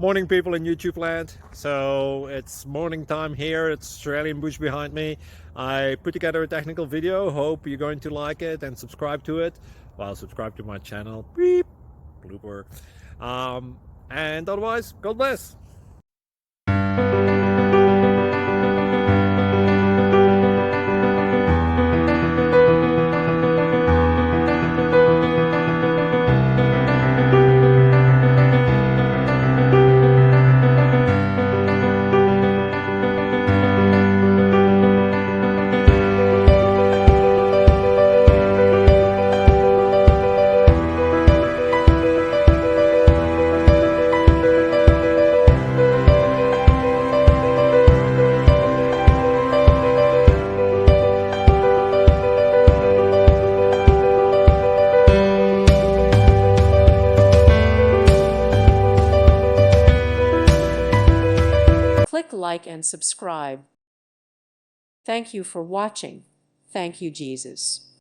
Morning, people in YouTube land. So it's morning time here. It's Australian bush behind me. I put together a technical video. Hope you're going to like it and subscribe to it. Well, subscribe to my channel. Beep. Blooper. And otherwise, God bless. Click like and subscribe. Thank you for watching. Thank you, Jesus.